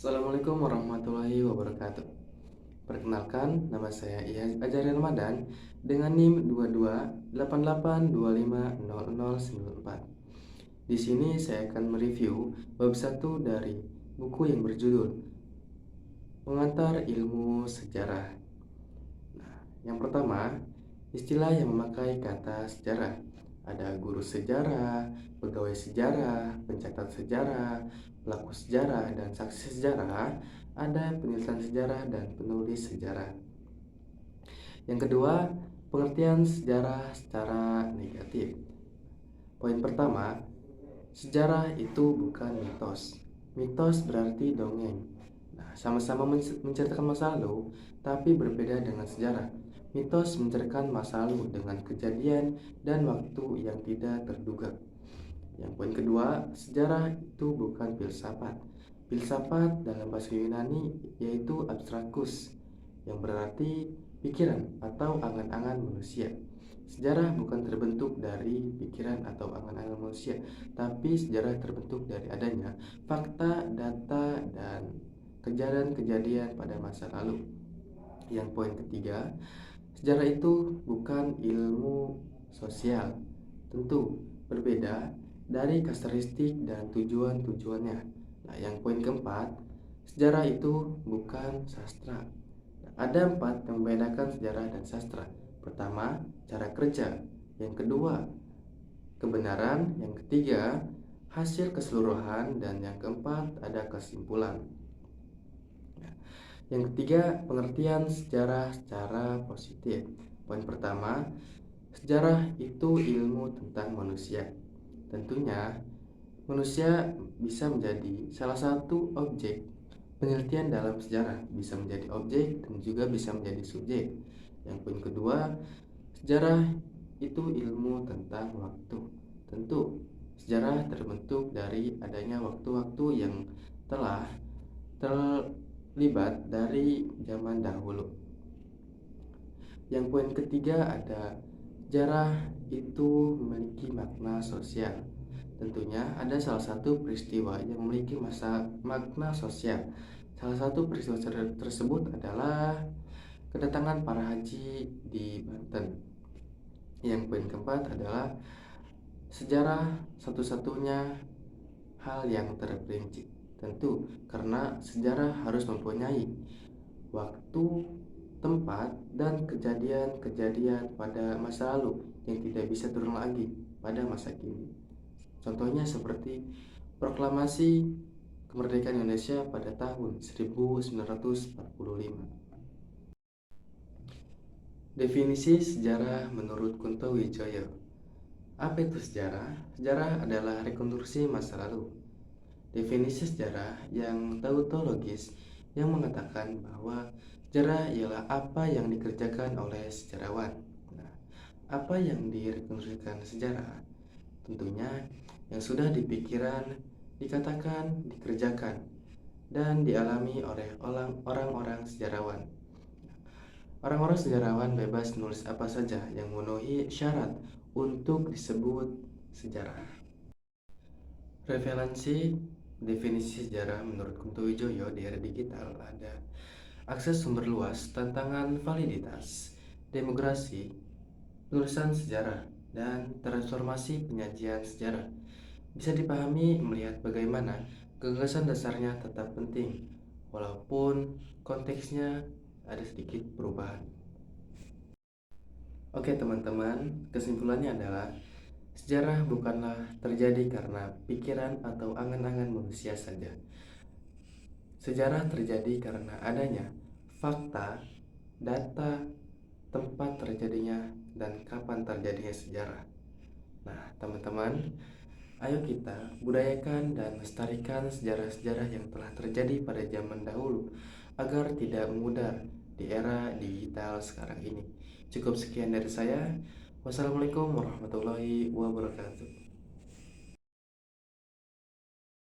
Assalamualaikum warahmatullahi wabarakatuh. Perkenalkan, nama saya Iyaz Ajari Ramadan dengan NIM 2288250094. Di sini saya akan mereview bab 1 dari buku yang berjudul Pengantar Ilmu Sejarah. Nah, yang pertama, istilah yang memakai kata sejarah. Ada guru sejarah, pegawai sejarah, pencatat sejarah, pelaku sejarah, dan saksi sejarah. Ada penelitian sejarah dan penulis sejarah. Yang kedua, pengertian sejarah secara negatif. Poin pertama, sejarah itu bukan mitos. Mitos berarti dongeng. Nah, sama-sama menceritakan masa lalu, tapi berbeda dengan sejarah. Mitos menceritakan masa lalu dengan kejadian dan waktu yang tidak terduga. Yang poin kedua, sejarah itu bukan filsafat. Filsafat dalam bahasa Yunani yaitu abstrakus, yang berarti pikiran atau angan-angan manusia. Sejarah bukan terbentuk dari pikiran atau angan-angan manusia, tapi sejarah terbentuk dari adanya fakta, data, dan kejadian-kejadian pada masa lalu. Yang poin ketiga, sejarah itu bukan ilmu sosial. Tentu berbeda dari karakteristik dan tujuan-tujuannya. Nah, yang poin keempat, sejarah itu bukan sastra. Ada empat yang membedakan sejarah dan sastra. Pertama, cara kerja. Yang kedua, kebenaran. Yang ketiga, hasil keseluruhan. Dan yang keempat, ada kesimpulan. Yang ketiga, pengertian sejarah secara positif. Poin pertama, sejarah itu ilmu tentang manusia. Tentunya, manusia bisa menjadi salah satu objek penelitian dalam sejarah, bisa menjadi objek dan juga bisa menjadi subjek. Yang poin kedua, sejarah itu ilmu tentang waktu. Tentu, sejarah terbentuk dari adanya waktu-waktu yang telah terlibat dari zaman dahulu. Yang poin ketiga ada sejarah itu memiliki makna sosial. Tentunya ada salah satu peristiwa yang memiliki makna sosial. Salah satu peristiwa tersebut adalah kedatangan para haji di Banten. Yang poin keempat adalah sejarah satu-satunya hal yang terperinci. Tentu karena sejarah harus mempunyai waktu, tempat, dan kejadian-kejadian pada masa lalu yang tidak bisa terulang lagi pada masa kini. Contohnya seperti proklamasi kemerdekaan Indonesia pada tahun 1945. Definisi sejarah menurut Kunto Wijoyo. Apa itu sejarah? Sejarah adalah rekonstruksi masa lalu. Definisi sejarah yang tautologis yang mengatakan bahwa sejarah ialah apa yang dikerjakan oleh sejarawan. Nah, apa yang direkonstruksikan sejarah? Tentunya yang sudah dipikiran, dikatakan, dikerjakan, dan dialami oleh orang-orang sejarawan. Orang-orang sejarawan bebas menulis apa saja yang memenuhi syarat untuk disebut sejarah. Referensi definisi sejarah menurut Kunto Wijoyo di era digital ada akses sumber luas, tantangan validitas, demokrasi, penulisan sejarah, dan transformasi penyajian sejarah. Bisa dipahami melihat bagaimana gagasan dasarnya tetap penting, walaupun konteksnya ada sedikit perubahan. Oke teman-teman, kesimpulannya adalah sejarah bukanlah terjadi karena pikiran atau angan-angan manusia saja. Sejarah terjadi karena adanya fakta, data, tempat terjadinya, dan kapan terjadinya sejarah. Nah, teman-teman, ayo kita budayakan dan lestarikan sejarah-sejarah yang telah terjadi pada zaman dahulu agar tidak memudar di era digital sekarang ini. Cukup sekian dari saya. Wassalamualaikum warahmatullahi wabarakatuh.